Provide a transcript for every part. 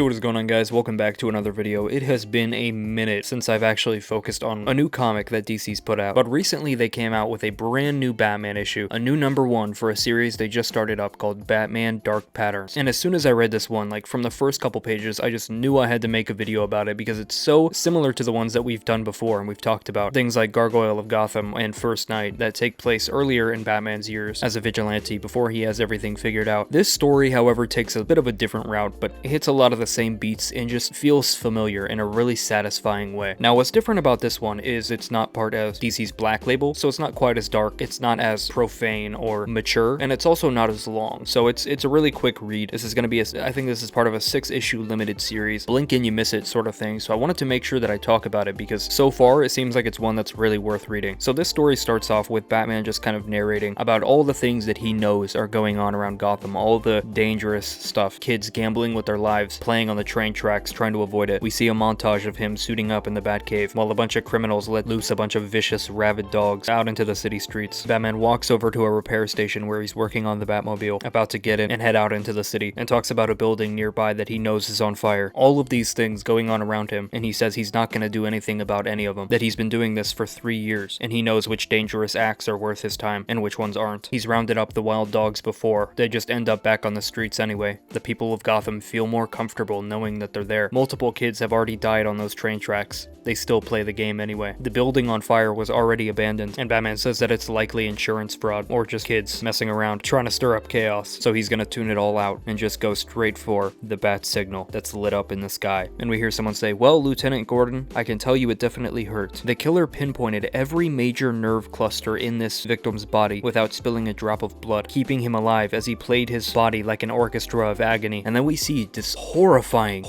Hey, what is going on, guys? Welcome back to another video. It has been a minute since I've actually focused on a new comic that DC's put out, but recently they came out with a brand new Batman issue, a new #1 for a series they just started up called Batman Dark Patterns. And as soon as I read this one, like from the first couple pages, I just knew I had to make a video about it because it's so similar to the ones that we've done before, and we've talked about things like Gargoyle of Gotham and First Knight that take place earlier in Batman's years as a vigilante before he has everything figured out. This story, however, takes a bit of a different route, but it hits a lot of the same beats and just feels familiar in a really satisfying way. Now, what's different about this one is it's not part of DC's Black Label, so it's not quite as dark, it's not as profane or mature, and it's also not as long. So it's a really quick read. This is going to be, I think this is part of a 6-issue limited series, blink and you miss it sort of thing, so I wanted to make sure that I talk about it because so far it seems like it's one that's really worth reading. So this story starts off with Batman just kind of narrating about all the things that he knows are going on around Gotham, all the dangerous stuff, kids gambling with their lives, playing on the train tracks, trying to avoid it. We see a montage of him suiting up in the Batcave while a bunch of criminals let loose a bunch of vicious, rabid dogs out into the city streets. Batman walks over to a repair station where he's working on the Batmobile, about to get in and head out into the city, and talks about a building nearby that he knows is on fire. All of these things going on around him, and he says he's not going to do anything about any of them, that he's been doing this for 3 years, and he knows which dangerous acts are worth his time and which ones aren't. He's rounded up the wild dogs before, they just end up back on the streets anyway. The people of Gotham feel more comfortable knowing that they're there. Multiple kids have already died on those train tracks. They still play the game anyway. The building on fire was already abandoned, and Batman says that it's likely insurance fraud, or just kids messing around, trying to stir up chaos. So he's gonna tune it all out, and just go straight for the bat signal that's lit up in the sky. And we hear someone say, "Well, Lieutenant Gordon, I can tell you it definitely hurt." The killer pinpointed every major nerve cluster in this victim's body without spilling a drop of blood, keeping him alive as he played his body like an orchestra of agony. And then we see this horrifying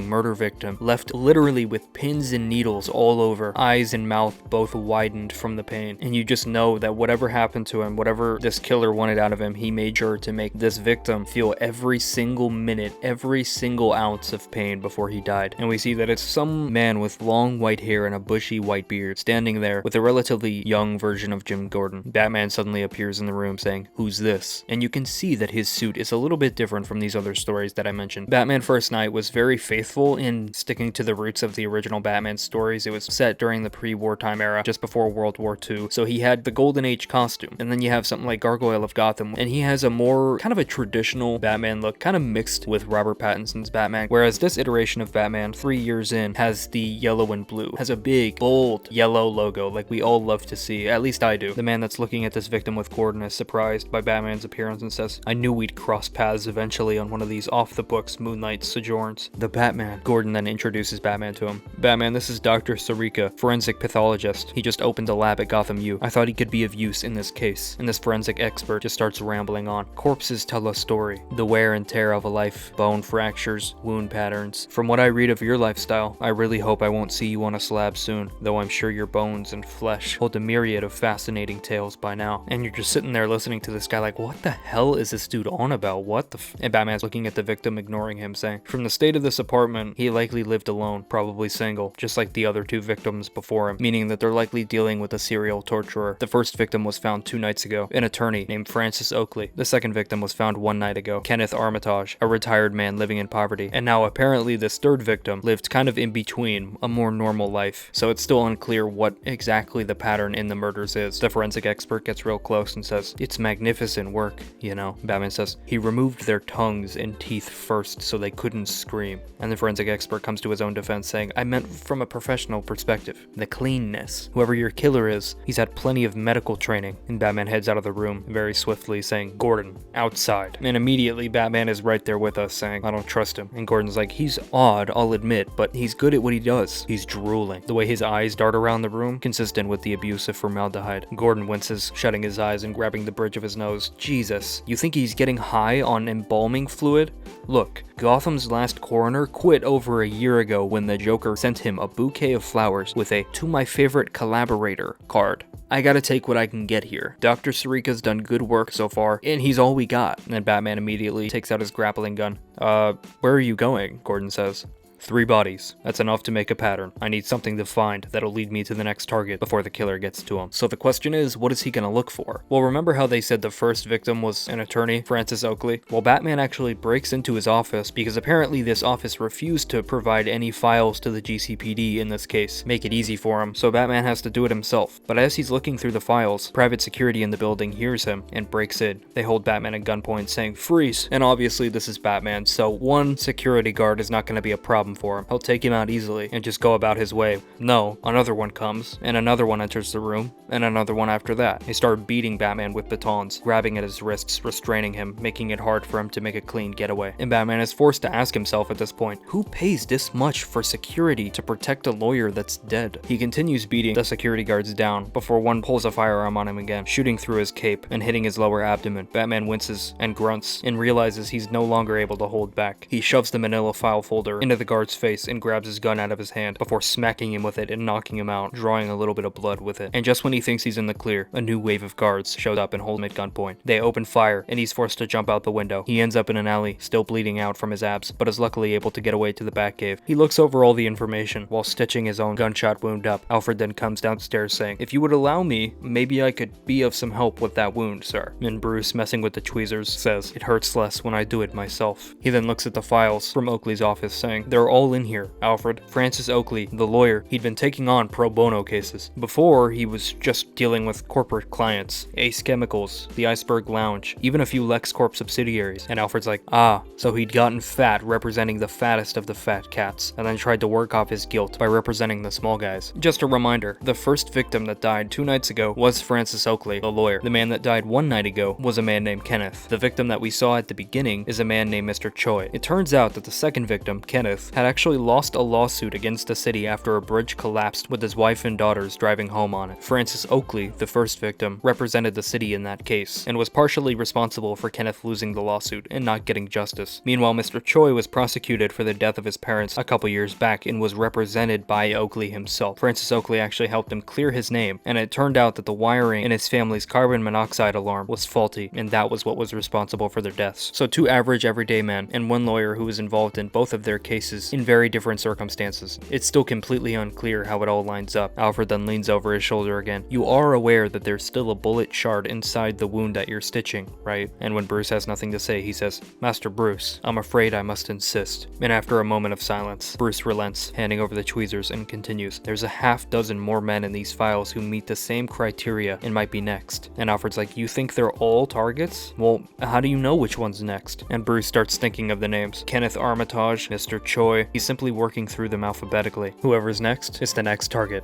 murder victim left literally with pins and needles all over, eyes and mouth both widened from the pain. And you just know that whatever happened to him, whatever this killer wanted out of him, he made sure to make this victim feel every single minute, every single ounce of pain before he died. And we see that it's some man with long white hair and a bushy white beard standing there with a relatively young version of Jim Gordon. Batman suddenly appears in the room saying, "Who's this?" And you can see that his suit is a little bit different from these other stories that I mentioned. Batman First Knight was very faithful in sticking to the roots of the original Batman stories. It was set during the pre-wartime era, just before World War II, so he had the Golden Age costume. And then you have something like Gargoyle of Gotham, and he has a more kind of a traditional Batman look, kind of mixed with Robert Pattinson's Batman, whereas this iteration of Batman, 3 years in, has the yellow and blue, has a big, bold yellow logo like we all love to see, at least I do. The man that's looking at this victim with Gordon is surprised by Batman's appearance and says, "I knew we'd cross paths eventually on one of these off-the-books Moonlight sojourns." The Batman. Gordon then introduces Batman to him. "Batman, this is Dr. Sarika, forensic pathologist. He just opened a lab at Gotham U. I thought he could be of use in this case." And this forensic expert just starts rambling on. "Corpses tell a story. The wear and tear of a life, bone fractures, wound patterns. From what I read of your lifestyle, I really hope I won't see you on a slab soon, though I'm sure your bones and flesh hold a myriad of fascinating tales by now." And you're just sitting there listening to this guy like, what the hell is this dude on about? What the And Batman's looking at the victim, ignoring him, saying, "From the state of this apartment, he likely lived alone, probably single, just like the other 2 victims before him," meaning that they're likely dealing with a serial torturer. The first victim was found 2 nights ago, an attorney named Francis Oakley. The second victim was found 1 night ago, Kenneth Armitage, a retired man living in poverty. And now apparently this third victim lived kind of in between, a more normal life. So it's still unclear what exactly the pattern in the murders is. The forensic expert gets real close and says, "It's magnificent work, you know." Batman says, "He removed their tongues and teeth first so they couldn't scream." And the forensic expert comes to his own defense saying, "I meant from a professional perspective. The cleanness. Whoever your killer is, he's had plenty of medical training." And Batman heads out of the room very swiftly saying, "Gordon, outside." And immediately Batman is right there with us saying, "I don't trust him." And Gordon's like, "He's odd, I'll admit, but he's good at what he does." He's drooling. The way his eyes dart around the room, consistent with the abuse of formaldehyde. Gordon winces, shutting his eyes and grabbing the bridge of his nose. "Jesus, you think he's getting high on embalming fluid? Look, Gotham's last coroner quit over a year ago when the Joker sent him a bouquet of flowers with a 'to my favorite collaborator' card. I gotta take what I can get here. Dr. Sarika's done good work so far, and he's all we got." And Batman immediately takes out his grappling gun. Where are you going?" Gordon says. 3 bodies. That's enough to make a pattern. I need something to find that'll lead me to the next target before the killer gets to him. So the question is, what is he gonna look for? Well, remember how they said the first victim was an attorney, Francis Oakley? Well, Batman actually breaks into his office because apparently this office refused to provide any files to the GCPD in this case, make it easy for him, so Batman has to do it himself. But as he's looking through the files, private security in the building hears him and breaks in. They hold Batman at gunpoint saying, "Freeze!" And obviously this is Batman, so one security guard is not going to be a problem for him. He'll take him out easily and just go about his way. No, another one comes, and another one enters the room, and another one after that. They start beating Batman with batons, grabbing at his wrists, restraining him, making it hard for him to make a clean getaway. And Batman is forced to ask himself at this point, who pays this much for security to protect a lawyer that's dead? He continues beating the security guards down before one pulls a firearm on him again, shooting through his cape and hitting his lower abdomen. Batman winces and grunts and realizes he's no longer able to hold back. He shoves the manila file folder into the guard's face and grabs his gun out of his hand before smacking him with it and knocking him out, drawing a little bit of blood with it. And just when he thinks he's in the clear, a new wave of guards showed up and hold him at gunpoint. They open fire and he's forced to jump out the window. He ends up in an alley, still bleeding out from his abs, but is luckily able to get away to the Batcave. He looks over all the information while stitching his own gunshot wound up. Alfred then comes downstairs saying, "If you would allow me, maybe I could be of some help with that wound, sir." And Bruce, messing with the tweezers, says, "It hurts less when I do it myself." He then looks at the files from Oakley's office saying, "They're all in here, Alfred. Francis Oakley, the lawyer, he'd been taking on pro bono cases. Before, he was just dealing with corporate clients, Ace Chemicals, the Iceberg Lounge, even a few LexCorp subsidiaries." And Alfred's like, "Ah, so he'd gotten fat representing the fattest of the fat cats, and then tried to work off his guilt by representing the small guys." Just a reminder, the first victim that died 2 nights ago was Francis Oakley, the lawyer. The man that died 1 night ago was a man named Kenneth. The victim that we saw at the beginning is a man named Mr. Choi. It turns out that the second victim, Kenneth, had actually lost a lawsuit against the city after a bridge collapsed with his wife and daughters driving home on it. Francis Oakley, the first victim, represented the city in that case, and was partially responsible for Kenneth losing the lawsuit and not getting justice. Meanwhile, Mr. Choi was prosecuted for the death of his parents a couple years back and was represented by Oakley himself. Francis Oakley actually helped him clear his name, and it turned out that the wiring in his family's carbon monoxide alarm was faulty, and that was what was responsible for their deaths. So 2 average everyday men and 1 lawyer who was involved in both of their cases in very different circumstances. It's still completely unclear how it all lines up. Alfred then leans over his shoulder again. "You are aware that there's still a bullet shard inside the wound that you're stitching, right?" And when Bruce has nothing to say, he says, "Master Bruce, I'm afraid I must insist." And after a moment of silence, Bruce relents, handing over the tweezers, and continues, "There's a half dozen more men in these files who meet the same criteria and might be next." And Alfred's like, "You think they're all targets? Well, how do you know which one's next?" And Bruce starts thinking of the names. Kenneth Armitage, Mr. Choi. He's simply working through them alphabetically. Whoever's next is the next target.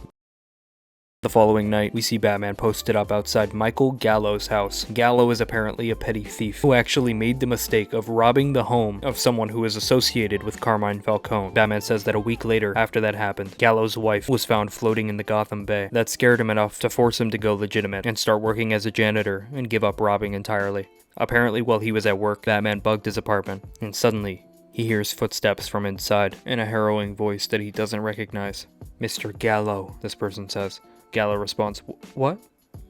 The following night, we see Batman posted up outside Michael Gallo's house. Gallo is apparently a petty thief who actually made the mistake of robbing the home of someone who is associated with Carmine Falcone. Batman says that a week later, after that happened, Gallo's wife was found floating in the Gotham Bay. That scared him enough to force him to go legitimate and start working as a janitor and give up robbing entirely. Apparently, while he was at work, Batman bugged his apartment, and suddenly, he hears footsteps from inside in a harrowing voice that he doesn't recognize. "Mr. Gallo," this person says. Gallo responds, "What?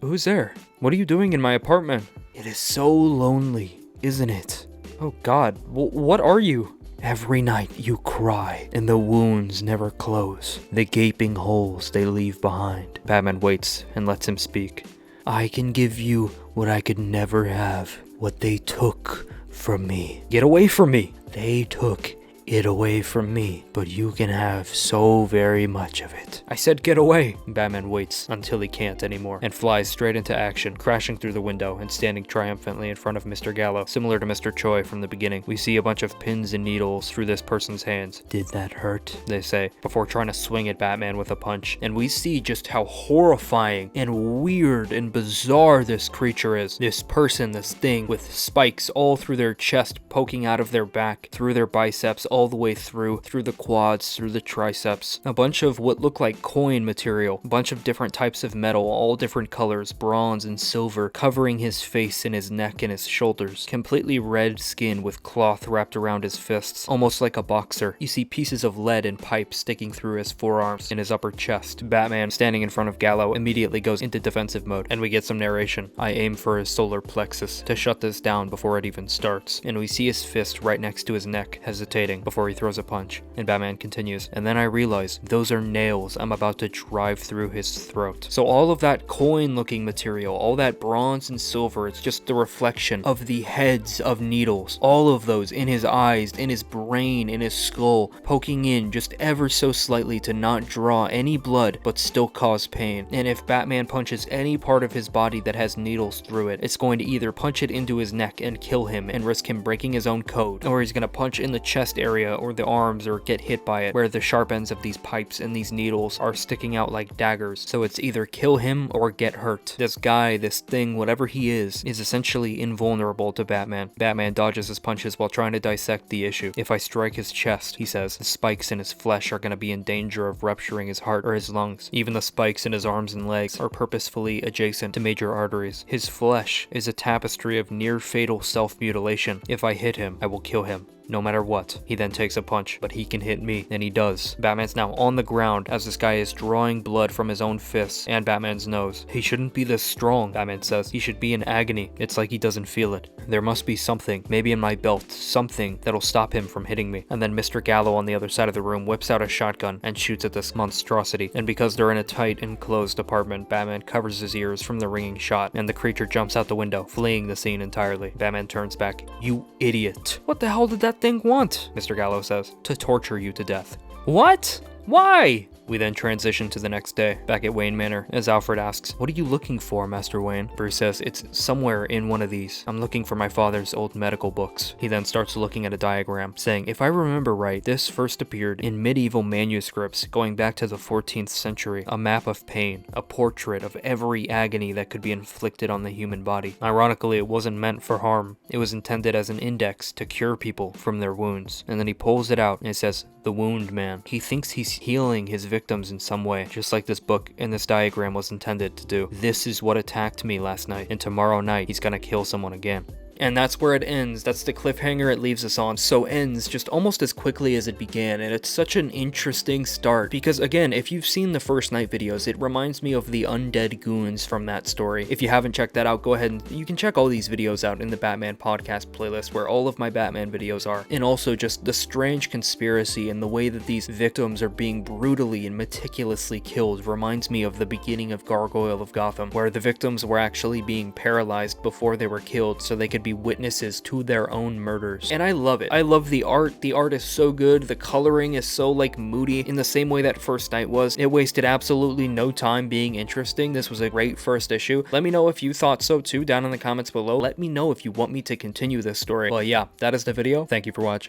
Who's there? What are you doing in my apartment?" "It is so lonely, isn't it?" "Oh God, what are you?" "Every night you cry, and the wounds never close. The gaping holes they leave behind." Batman waits and lets him speak. "I can give you what I could never have, what they took from me." "Get away from me!" "They took it away from me, but you can have so very much of it." "I said get away." Batman waits until he can't anymore and flies straight into action, crashing through the window and standing triumphantly in front of Mr. Gallo. Similar to Mr. Choi from the beginning, we see a bunch of pins and needles through this person's hands. "Did that hurt?" they say, before trying to swing at Batman with a punch. And we see just how horrifying and weird and bizarre this creature is. This person, this thing, with spikes all through their chest, poking out of their back, through their biceps, all the way through the quads, through the triceps. A bunch of what look like coin material, a bunch of different types of metal, all different colors, bronze and silver, covering his face and his neck and his shoulders. Completely red skin with cloth wrapped around his fists, almost like a boxer. You see pieces of lead and pipe sticking through his forearms and his upper chest. Batman, standing in front of Gallo, immediately goes into defensive mode, and we get some narration. "I aim for his solar plexus to shut this down before it even starts." And we see his fist right next to his neck, hesitating, before he throws a punch. And Batman continues, and then I realize those are nails I'm about to drive through his throat. So all of that coin looking material, all that bronze and silver, it's just the reflection of the heads of needles. All of those in his eyes, in his brain, in his skull, poking in just ever so slightly to not draw any blood, but still cause pain. And if Batman punches any part of his body that has needles through it, it's going to either punch it into his neck and kill him and risk him breaking his own code, or he's going to punch in the chest area or the arms or get hit by it, where the sharp ends of these pipes and these needles are sticking out like daggers. So it's either kill him or get hurt. This guy, this thing, whatever he is essentially invulnerable to Batman. Batman dodges his punches while trying to dissect the issue. If I strike his chest, he says, the spikes in his flesh are going to be in danger of rupturing his heart or his lungs. Even the spikes in his arms and legs are purposefully adjacent to major arteries. His flesh is a tapestry of near-fatal self-mutilation. If I hit him, I will kill him, no matter what. He then takes a punch, but he can hit me, and he does. Batman's now on the ground as this guy is drawing blood from his own fists and Batman's nose. He shouldn't be this strong, Batman says. He should be in agony. It's like he doesn't feel it. There must be something, maybe in my belt, something that'll stop him from hitting me. And then Mr. Gallo on the other side of the room whips out a shotgun and shoots at this monstrosity. And because they're in a tight, enclosed apartment, Batman covers his ears from the ringing shot, and the creature jumps out the window, fleeing the scene entirely. Batman turns back. You idiot. What the hell did that thing want? Mr. Gallo says. To torture you to death. What? Why? We then transition to the next day, back at Wayne Manor, as Alfred asks, what are you looking for, Master Wayne? Bruce says, it's somewhere in one of these. I'm looking for my father's old medical books. He then starts looking at a diagram, saying, if I remember right, this first appeared in medieval manuscripts going back to the 14th century. A map of pain, a portrait of every agony that could be inflicted on the human body. Ironically, it wasn't meant for harm. It was intended as an index to cure people from their wounds. And then he pulls it out and it says, the Wound Man. He thinks he's healing his victims in some way, just like this book and this diagram was intended to do. This is what attacked me last night, and tomorrow night he's gonna kill someone again. And that's where it ends. That's the cliffhanger it leaves us on. So ends just almost as quickly as it began, and it's such an interesting start because, again, if you've seen the First Night videos, it reminds me of the undead goons from that story. If you haven't checked that out, go ahead and you can check all these videos out in the Batman podcast playlist where all of my Batman videos are. And also just the strange conspiracy and the way that these victims are being brutally and meticulously killed reminds me of the beginning of Gargoyle of Gotham, where the victims were actually being paralyzed before they were killed so they could be witnesses to their own murders. And I love it. I love the art. The art is so good. The coloring is so like moody in the same way that First Night was. It wasted absolutely no time being interesting. This was a great first issue. Let me know if you thought so too down in the comments below. Let me know if you want me to continue this story. Well, yeah, that is the video. Thank you for watching.